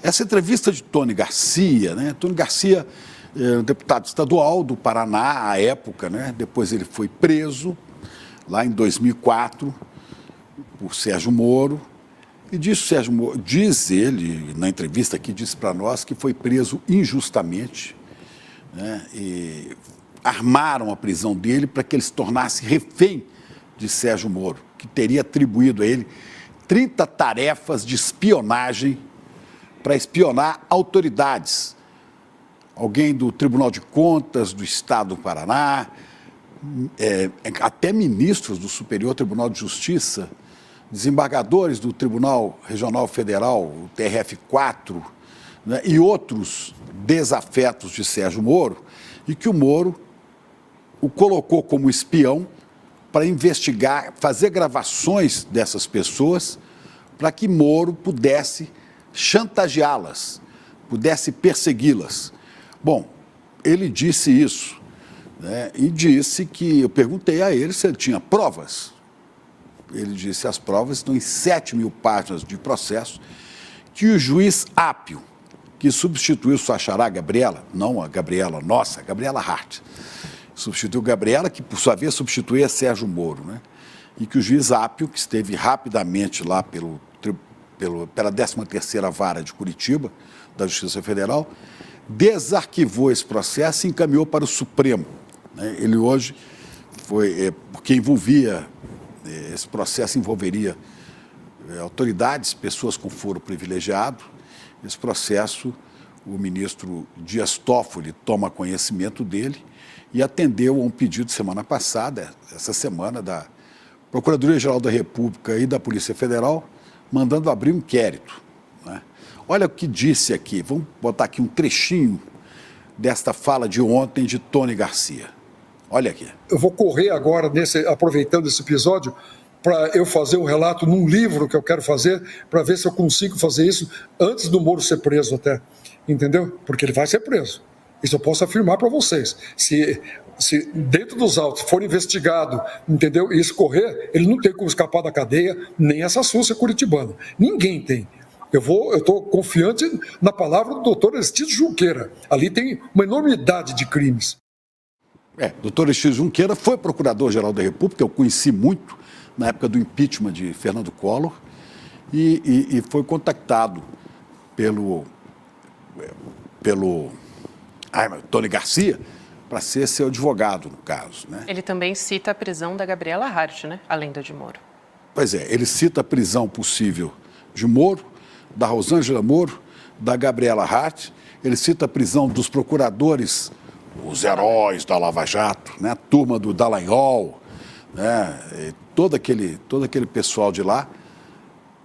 Essa entrevista de Tony Garcia, né? Tony Garcia é um deputado estadual do Paraná à época, né? Depois ele foi preso lá em 2004 por Sérgio Moro. E Sérgio Moro, diz ele, na entrevista aqui, disse para nós que foi preso injustamente, né? E armaram a prisão dele para que ele se tornasse refém de Sérgio Moro, que teria atribuído a ele 30 tarefas de espionagem para espionar autoridades. Alguém do Tribunal de Contas do Estado do Paraná, até ministros do Superior Tribunal de Justiça, desembargadores do Tribunal Regional Federal, o TRF4, né, e outros desafetos de Sérgio Moro, e que o Moro o colocou como espião para investigar, fazer gravações dessas pessoas, para que Moro pudesse chantageá-las, pudesse persegui-las. Bom, ele disse isso, né, e disse que, eu perguntei a ele se ele tinha provas. Ele disse que as provas estão em 7.000 páginas de processo, que o juiz Ápio, que substituiu sua xará Gabriela, não a Gabriela nossa, a Gabriela Hart, substituiu Gabriela, que por sua vez substituía Sérgio Moro, né? E que o juiz Ápio, que esteve rapidamente lá pela 13ª Vara de Curitiba, da Justiça Federal, desarquivou esse processo e encaminhou para o Supremo, né? Ele hoje foi, porque esse processo envolveria autoridades, pessoas com foro privilegiado. Esse processo, o ministro Dias Toffoli toma conhecimento dele e atendeu a um pedido semana passada, essa semana, da Procuradoria-Geral da República e da Polícia Federal, mandando abrir um inquérito, né? Olha o que disse aqui, vamos botar aqui um trechinho desta fala de ontem de Tony Garcia. Olha aqui. Eu vou correr agora, aproveitando esse episódio, para eu fazer um relato num livro que eu quero fazer, para ver se eu consigo fazer isso antes do Moro ser preso até, entendeu? Porque ele vai ser preso. Isso eu posso afirmar para vocês. Se dentro dos autos for investigado, entendeu? E isso correr, ele não tem como escapar da cadeia, nem essa súcia curitibana. Ninguém tem. Eu estou confiante na palavra do doutor Aristides Junqueira. Ali tem uma enormidade de crimes. Doutor Aristides Junqueira foi procurador-geral da República, eu conheci muito na época do impeachment de Fernando Collor, e foi contactado pelo Tony Garcia para ser seu advogado, no caso, né? Ele também cita a prisão da Gabriela Hart, né? Além da de Moro. Pois é, ele cita a prisão possível de Moro, da Rosângela Moro, da Gabriela Hart, ele cita a prisão dos procuradores, os heróis da Lava Jato, né? A turma do Dallagnol, né? E todo aquele pessoal de lá,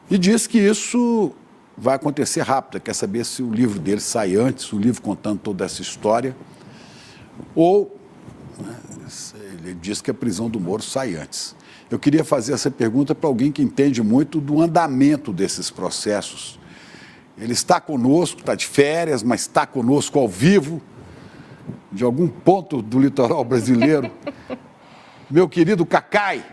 e diz que isso vai acontecer rápido, quer saber se o livro dele sai antes, o livro contando toda essa história, ou, né, ele diz que a prisão do Moro sai antes. Eu queria fazer essa pergunta para alguém que entende muito do andamento desses processos. Ele está conosco, está de férias, mas está conosco ao vivo, de algum ponto do litoral brasileiro. Meu querido Cacai,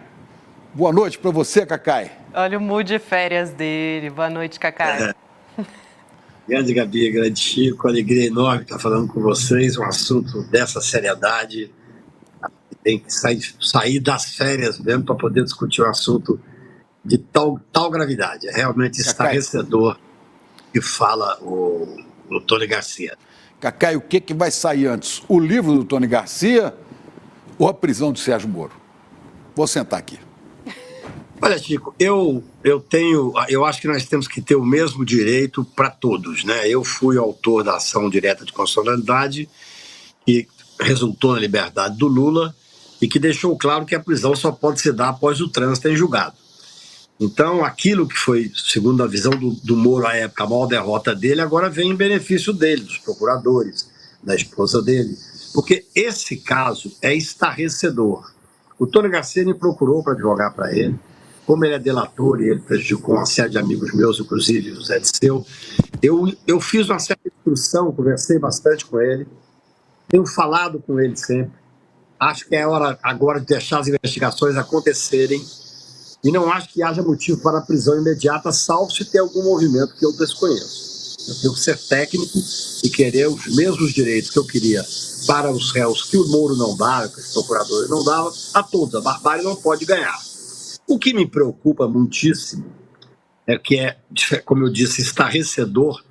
boa noite para você, Cacai. Olha o mood de férias dele. Boa noite, Cacai. Grande Gabi, grande Chico, alegria enorme estar falando com vocês, um assunto dessa seriedade. Tem que sair das férias mesmo para poder discutir um assunto de tal gravidade. É realmente estarrecedor que fala o Tony Garcia. Cacai, o que vai sair antes? O livro do Tony Garcia ou a prisão de Sérgio Moro? Vou sentar aqui. Olha, Chico, eu acho que nós temos que ter o mesmo direito para todos, né? Eu fui autor da ação direta de constitucionalidade que resultou na liberdade do Lula e que deixou claro que a prisão só pode se dar após o trânsito em julgado. Então, aquilo que foi, segundo a visão do Moro à época, a maior derrota dele, agora vem em benefício dele, dos procuradores, da esposa dele, porque esse caso é estarrecedor. O Tony Garcia me procurou para advogar para ele. Como ele é delator e ele prejudicou uma série de amigos meus, inclusive o Zé Disseu, eu fiz uma certa instrução, conversei bastante com ele, tenho falado com ele sempre. Acho que é hora agora de deixar as investigações acontecerem e não acho que haja motivo para a prisão imediata, salvo se ter algum movimento que eu desconheço. Eu tenho que ser técnico e querer os mesmos direitos que eu queria para os réus que o Moro não dava, que os procuradores não davam, a todos. A barbárie não pode ganhar. O que me preocupa muitíssimo como eu disse, estarrecedor,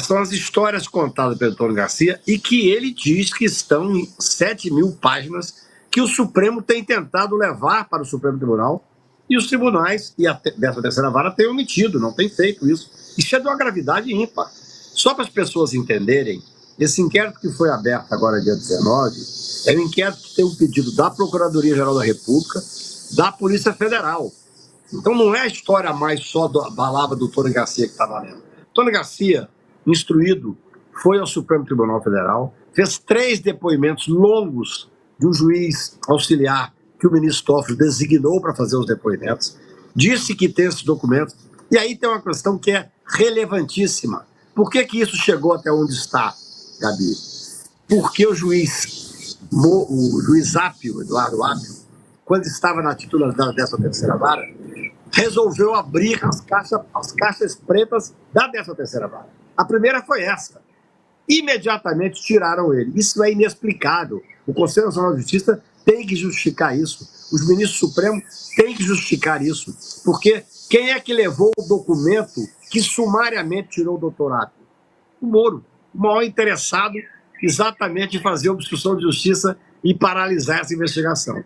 são as histórias contadas pelo Antônio Garcia e que ele diz que estão em 7.000 páginas que o Supremo tem tentado levar para o Supremo Tribunal e os tribunais e a 13ª Vara têm omitido, não têm feito isso. Isso é de uma gravidade ímpar. Só para as pessoas entenderem, esse inquérito que foi aberto agora, dia 19, é um inquérito que tem um pedido da Procuradoria-Geral da República, da Polícia Federal. Então não é a história mais só da palavra do Tony Garcia que está valendo. Tony Garcia, instruído, foi ao Supremo Tribunal Federal, fez 3 depoimentos longos de um juiz auxiliar que o ministro Toffoli designou para fazer os depoimentos, disse que tem esses documentos, e aí tem uma questão que é relevantíssima. Por que isso chegou até onde está, Gabi? Porque o juiz Apio, Eduardo Apio, quando estava na titularidade da 13ª Vara, resolveu abrir as caixas pretas da 13ª Vara. A primeira foi essa. Imediatamente tiraram ele. Isso é inexplicável. O Conselho Nacional de Justiça tem que justificar isso. Os ministros supremos têm que justificar isso. Porque quem é que levou o documento que sumariamente tirou o doutor Apio? O Moro, o maior interessado exatamente em fazer obstrução de justiça e paralisar essa investigação.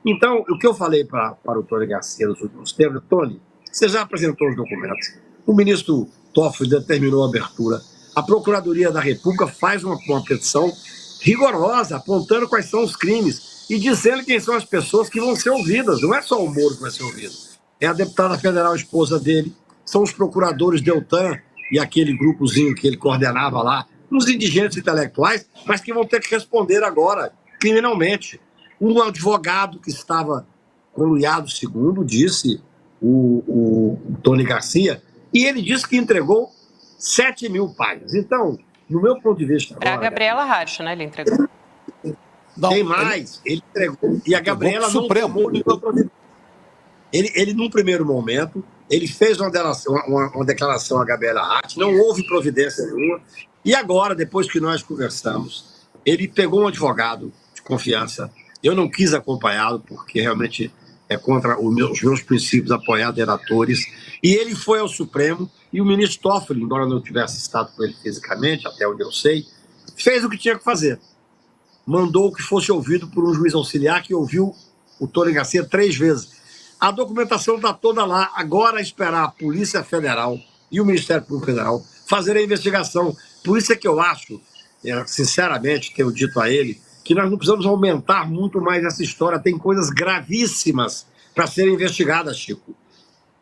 Então, o que eu falei para o Tony Garcia nos últimos tempos, Tony, você já apresentou os documentos. O ministro Toffoli determinou a abertura. A Procuradoria da República faz uma petição rigorosa, apontando quais são os crimes e dizendo quem são as pessoas que vão ser ouvidas. Não é só o Moro que vai ser ouvido. É a deputada federal, esposa dele, são os procuradores Deltan e aquele grupozinho que ele coordenava lá, uns indigentes intelectuais, mas que vão ter que responder agora, criminalmente. Um advogado que estava com Luiado II, disse o Tony Garcia, e ele disse que entregou 7.000 páginas. Então, no meu ponto de vista... É a Gabriela Hartsch, né? Ele entregou. Tem mais. Ele entregou. E a Gabriela não tomou nenhuma providência. Ele, num primeiro momento, ele fez uma declaração à Gabriela Hartsch, não houve providência nenhuma. E agora, depois que nós conversamos, ele pegou um advogado de confiança. Eu não quis acompanhá-lo, porque realmente é contra os meus princípios apoiar deratores. E ele foi ao Supremo, e o ministro Toffoli, embora não tivesse estado com ele fisicamente, até onde eu sei, fez o que tinha que fazer. Mandou que fosse ouvido por um juiz auxiliar que ouviu o Tony Garcia 3 vezes. A documentação está toda lá. Agora é esperar a Polícia Federal e o Ministério Público Federal fazerem a investigação. Por isso é que eu acho, sinceramente, tenho dito a ele, que nós não precisamos aumentar muito mais essa história. Tem coisas gravíssimas para serem investigadas, Chico.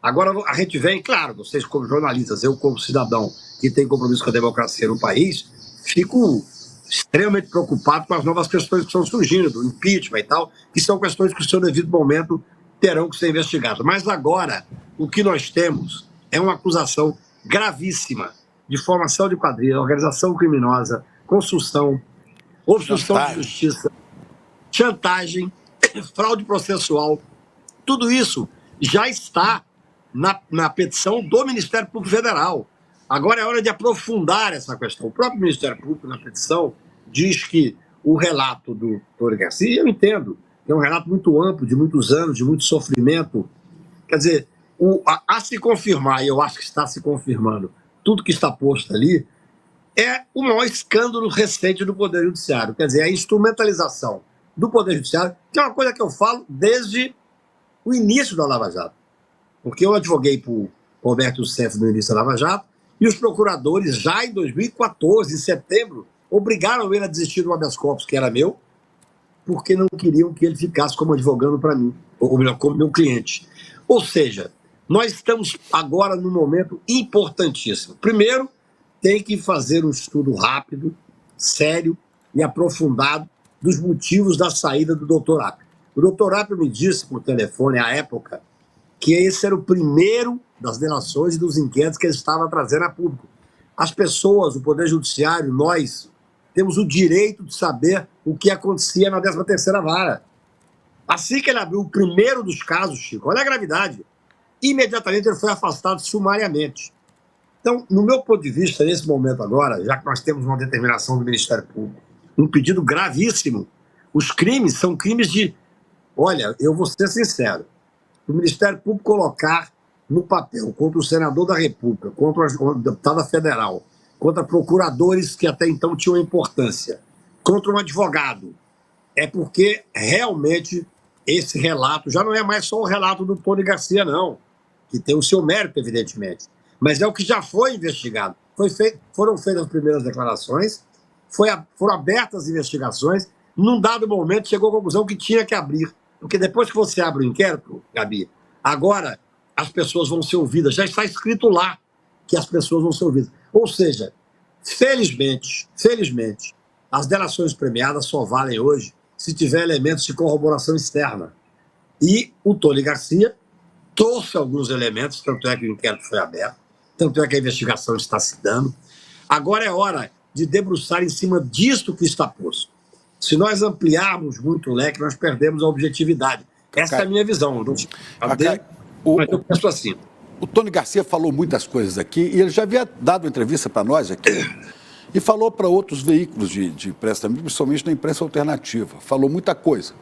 Agora a gente vem, claro, vocês como jornalistas, eu como cidadão que tem compromisso com a democracia no país, fico extremamente preocupado com as novas questões que estão surgindo, do impeachment e tal, que são questões que, no seu devido momento, terão que ser investigadas. Mas agora, o que nós temos é uma acusação gravíssima de formação de quadrilha, organização criminosa, construção, obstrução de justiça, chantagem, fraude processual. Tudo isso já está na petição do Ministério Público Federal. Agora é hora de aprofundar essa questão. O próprio Ministério Público, na petição, diz que o relato do Tony Garcia, eu entendo, é um relato muito amplo, de muitos anos, de muito sofrimento. Quer dizer, a se confirmar, e eu acho que está se confirmando, tudo que está posto ali, é o maior escândalo recente do Poder Judiciário. Quer dizer, a instrumentalização do Poder Judiciário, que é uma coisa que eu falo desde o início da Lava Jato. Porque eu advoguei para o Roberto Youssef no início da Lava Jato, e os procuradores, já em 2014, em setembro, obrigaram ele a desistir do habeas corpus, que era meu, porque não queriam que ele ficasse como advogando para mim, ou melhor, como meu cliente. Ou seja, nós estamos agora num momento importantíssimo. Primeiro, tem que fazer um estudo rápido, sério e aprofundado dos motivos da saída do doutor Apio. O doutor Apio me disse por telefone, à época, que esse era o primeiro das delações e dos inquéritos que ele estava trazendo a público. As pessoas, o Poder Judiciário, nós, temos o direito de saber o que acontecia na 13ª Vara. Assim que ele abriu o primeiro dos casos, Chico, olha a gravidade, imediatamente ele foi afastado sumariamente. Então, no meu ponto de vista, nesse momento agora, já que nós temos uma determinação do Ministério Público, um pedido gravíssimo, os crimes são crimes de... Olha, eu vou ser sincero, o Ministério Público colocar no papel contra o senador da República, contra a deputada federal, contra procuradores que até então tinham importância, contra um advogado, é porque realmente esse relato já não é mais só o relato do Tony Garcia, não, que tem o seu mérito, evidentemente, mas é o que já foi investigado. Foram feitas as primeiras declarações, foram abertas as investigações, num dado momento chegou à conclusão que tinha que abrir, porque depois que você abre o inquérito, Gabi, agora as pessoas vão ser ouvidas, já está escrito lá que as pessoas vão ser ouvidas. Ou seja, felizmente, as delações premiadas só valem hoje se tiver elementos de corroboração externa. E o Tony Garcia trouxe alguns elementos, tanto é que o inquérito foi aberto, tanto é que a investigação está se dando. Agora é hora de debruçar em cima disto que está posto. Se nós ampliarmos muito o leque, nós perdemos a objetividade. Essa é a minha visão. Mas eu penso assim. O Tony Garcia falou muitas coisas aqui, e ele já havia dado entrevista para nós aqui, e falou para outros veículos de imprensa também, principalmente na imprensa alternativa. Falou muita coisa.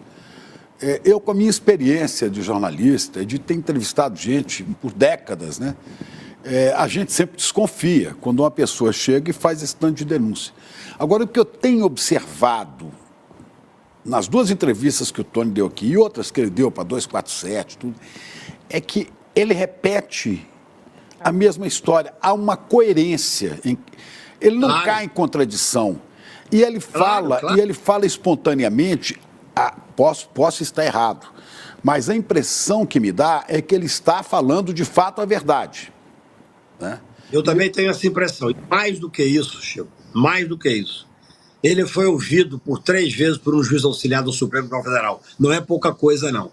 Eu, com a minha experiência de jornalista, de ter entrevistado gente por décadas, né, a gente sempre desconfia quando uma pessoa chega e faz esse tanto de denúncia. Agora, o que eu tenho observado nas duas entrevistas que o Tony deu aqui e outras que ele deu para 247, tudo, é que ele repete a mesma história. Há uma coerência. Ele não cai em contradição. E ele fala, e ele fala espontaneamente, posso estar errado, mas a impressão que me dá é que ele está falando de fato a verdade. Né? Eu também tenho essa impressão. E mais do que isso, Chico, mais do que isso. Ele foi ouvido por 3 vezes por um juiz auxiliar do Supremo Tribunal Federal. Não é pouca coisa, não.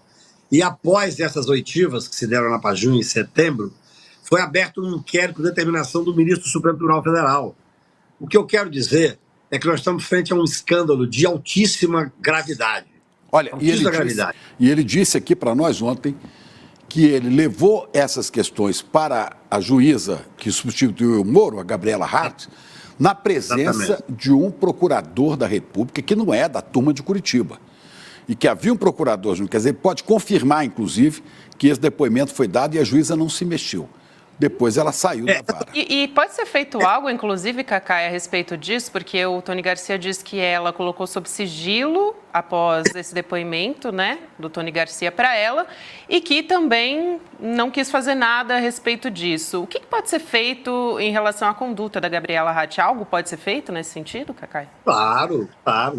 E após essas oitivas que se deram na Pajunha em setembro, foi aberto um inquérito por determinação do ministro do Supremo Tribunal Federal. O que eu quero dizer é que nós estamos frente a um escândalo de altíssima gravidade. Olha, e ele disse aqui para nós ontem que ele levou essas questões para a juíza que substituiu o Moro, a Gabriela Hart, na presença de um procurador da República que não é da turma de Curitiba. E que havia um procurador, quer dizer, pode confirmar, inclusive, que esse depoimento foi dado e a juíza não se mexeu. Depois ela saiu da vara. E pode ser feito algo, inclusive, Cacai, a respeito disso, porque o Tony Garcia diz que ela colocou sob sigilo após esse depoimento, né, do Tony Garcia para ela, e que também não quis fazer nada a respeito disso. O que pode ser feito em relação à conduta da Gabriela Hart? Algo pode ser feito nesse sentido, Cacai? Claro,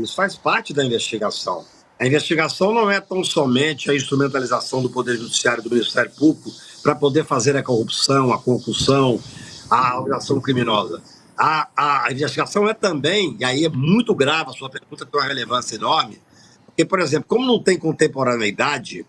isso faz parte da investigação. A investigação não é tão somente a instrumentalização do Poder Judiciário e do Ministério Público para poder fazer a corrupção, a concussão, a organização criminosa. A investigação é também, e aí é muito grave, a sua pergunta tem uma relevância enorme, porque, por exemplo, como não tem contemporaneidade,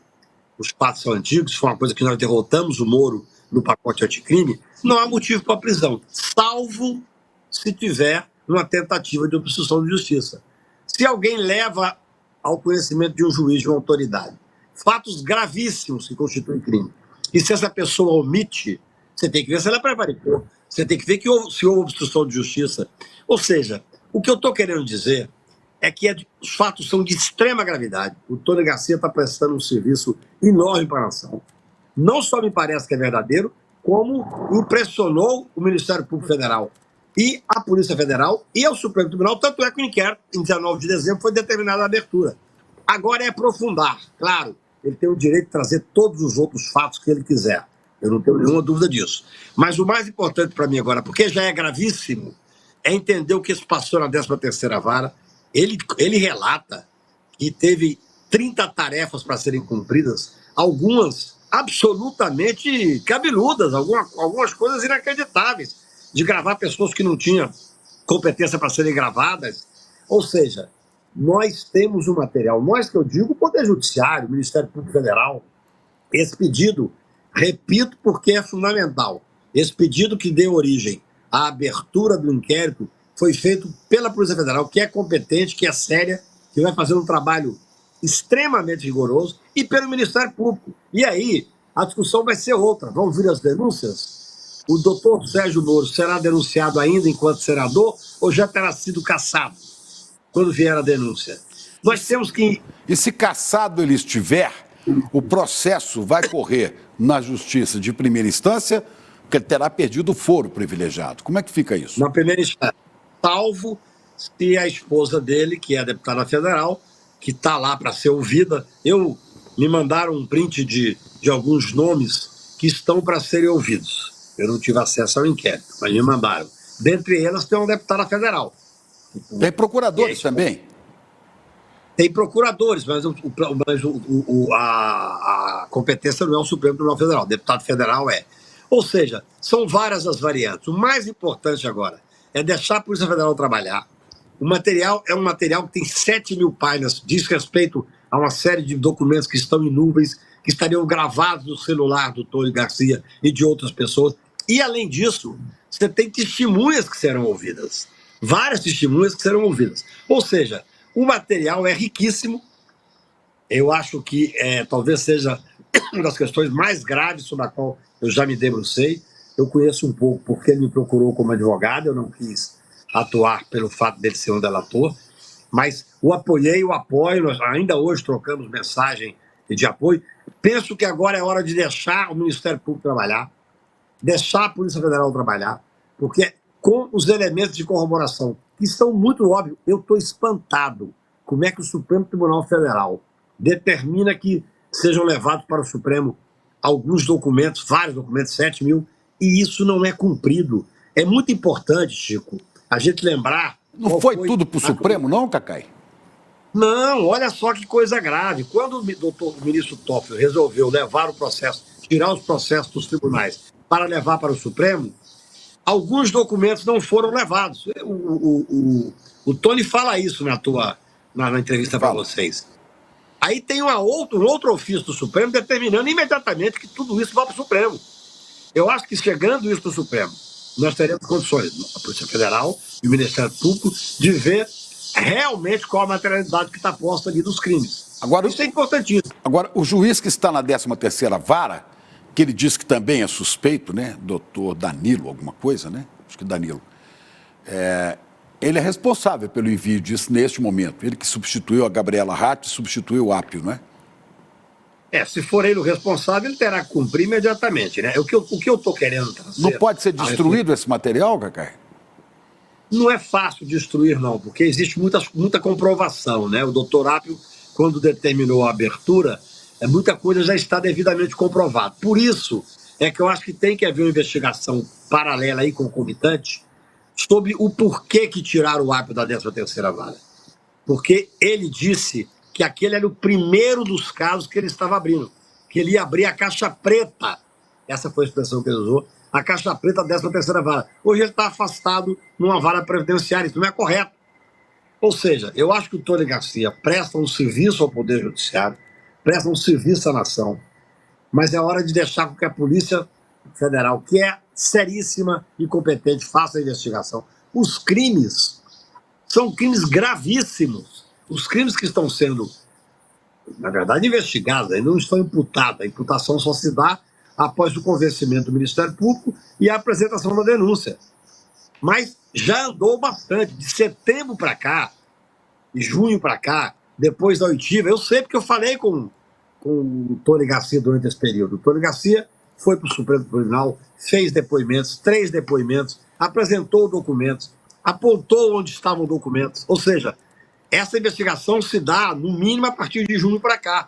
os fatos são antigos, foi uma coisa que nós derrotamos o Moro no pacote anticrime, não há motivo para prisão, salvo se tiver uma tentativa de obstrução de justiça. Se alguém leva ao conhecimento de um juiz, de uma autoridade, fatos gravíssimos que constituem crime, e se essa pessoa omite, você tem que ver se ela prevaricou, você tem que ver se houve obstrução de justiça. Ou seja, o que eu estou querendo dizer é que os fatos são de extrema gravidade. O Tony Garcia está prestando um serviço enorme para a nação. Não só me parece que é verdadeiro, como impressionou o Ministério Público Federal e a Polícia Federal e o Supremo Tribunal, tanto é que o inquérito, em 19 de dezembro, foi determinada a abertura. Agora é aprofundar, claro, ele tem o direito de trazer todos os outros fatos que ele quiser, eu não tenho nenhuma dúvida disso. Mas o mais importante para mim agora, porque já é gravíssimo, é entender o que se passou na 13ª Vara. Ele relata que teve 30 tarefas para serem cumpridas, algumas absolutamente cabeludas, algumas coisas inacreditáveis, de gravar pessoas que não tinham competência para serem gravadas. Ou seja, nós temos um material, nós que eu digo, o Poder Judiciário, o Ministério Público Federal, esse pedido, repito porque é fundamental, esse pedido que deu origem à abertura do inquérito foi feito pela Polícia Federal, que é competente, que é séria, que vai fazer um trabalho extremamente rigoroso, e pelo Ministério Público. E aí, a discussão vai ser outra. Vão vir as denúncias? o doutor Sérgio Moro será denunciado ainda enquanto senador ou já terá sido cassado quando vier a denúncia? Nós temos que... E se cassado ele estiver, o processo vai correr na justiça de primeira instância, porque ele terá perdido o foro privilegiado. Como é que fica isso? Na primeira instância, salvo se a esposa dele, que é a deputada federal, que está lá para ser ouvida, me mandaram um print de alguns nomes que estão para serem ouvidos. Eu não tive acesso ao inquérito, mas me mandaram. Dentre elas tem uma deputada federal. Tem procuradores também? Tem procuradores, mas a competência não é o Supremo Tribunal Federal. O deputado federal é. Ou seja, são várias as variantes. O mais importante agora é deixar a Polícia Federal trabalhar. O material é um material que tem 7.000 páginas, diz respeito a uma série de documentos que estão em nuvens, que estariam gravados no celular do Tony Garcia e de outras pessoas. E, além disso, você tem testemunhas que serão ouvidas. Várias testemunhas que serão ouvidas. Ou seja, o material é riquíssimo. Eu acho que talvez seja uma das questões mais graves sobre a qual eu já me debrucei. Eu conheço um pouco porque ele me procurou como advogado, eu não quis atuar pelo fato dele ser um delator, mas o apoiei, o apoio, nós ainda hoje trocamos mensagem de apoio. Penso que agora é hora de deixar o Ministério Público trabalhar, deixar a Polícia Federal trabalhar, porque com os elementos de corroboração, que são muito óbvios, eu estou espantado como é que o Supremo Tribunal Federal determina que sejam levados para o Supremo alguns documentos, vários documentos, 7.000, e isso não é cumprido. É muito importante, Chico, a gente lembrar... Não foi tudo para o Supremo, não, Cacai? Não, olha só que coisa grave. Quando o ministro Toffoli resolveu levar o processo, tirar os processos dos tribunais para levar para o Supremo, alguns documentos não foram levados. O Tony fala isso na entrevista para vocês. Aí tem um outro ofício do Supremo determinando imediatamente que tudo isso vá para o Supremo. Eu acho que chegando isso para o Supremo, nós teremos condições, a Polícia Federal e o Ministério Público, de ver realmente qual a materialidade que está posta ali dos crimes. Agora, isso é importantíssimo. Agora, o juiz que está na 13ª vara, que ele diz que também é suspeito, né? Doutor Danilo, alguma coisa, né? Acho que Danilo. Ele é responsável pelo envio disso neste momento. Ele que substituiu a Gabriela Ratti, substituiu o Apio, não é? Se for ele o responsável, ele terá que cumprir imediatamente, né? O que eu estou querendo trazer... Não pode ser destruído esse material, Cacai? Não é fácil destruir, não, porque existe muita comprovação, né? O doutor Apio, quando determinou a abertura, muita coisa já está devidamente comprovada. Por isso é que eu acho que tem que haver uma investigação paralela e concomitante sobre o porquê que tiraram o Apio da 13ª vara. Porque ele disse que aquele era o primeiro dos casos que ele estava abrindo, que ele ia abrir a caixa preta, essa foi a expressão que ele usou, a caixa preta da 13ª vara. Hoje ele está afastado numa vara previdenciária, isso não é correto. Ou seja, eu acho que o Tony Garcia presta um serviço ao Poder Judiciário, presta um serviço à nação, mas é hora de deixar com que a Polícia Federal, que é seríssima e competente, faça a investigação. Os crimes são crimes gravíssimos. Os crimes que estão sendo, na verdade, investigados, ainda não estão imputados. A imputação só se dá após o convencimento do Ministério Público e a apresentação da denúncia. Mas já andou bastante. De setembro para cá, de junho para cá, depois da oitiva, eu sei porque eu falei com o Tony Garcia durante esse período. O Tony Garcia foi para o Supremo Tribunal, fez depoimentos, 3 depoimentos, apresentou documentos, apontou onde estavam documentos. Ou seja, essa investigação se dá, no mínimo, a partir de junho para cá.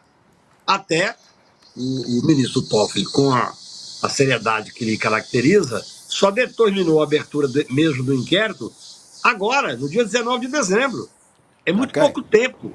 Até o ministro Toffoli, com a seriedade que lhe caracteriza, só determinou a abertura mesmo do inquérito agora, no dia 19 de dezembro. É muito pouco tempo.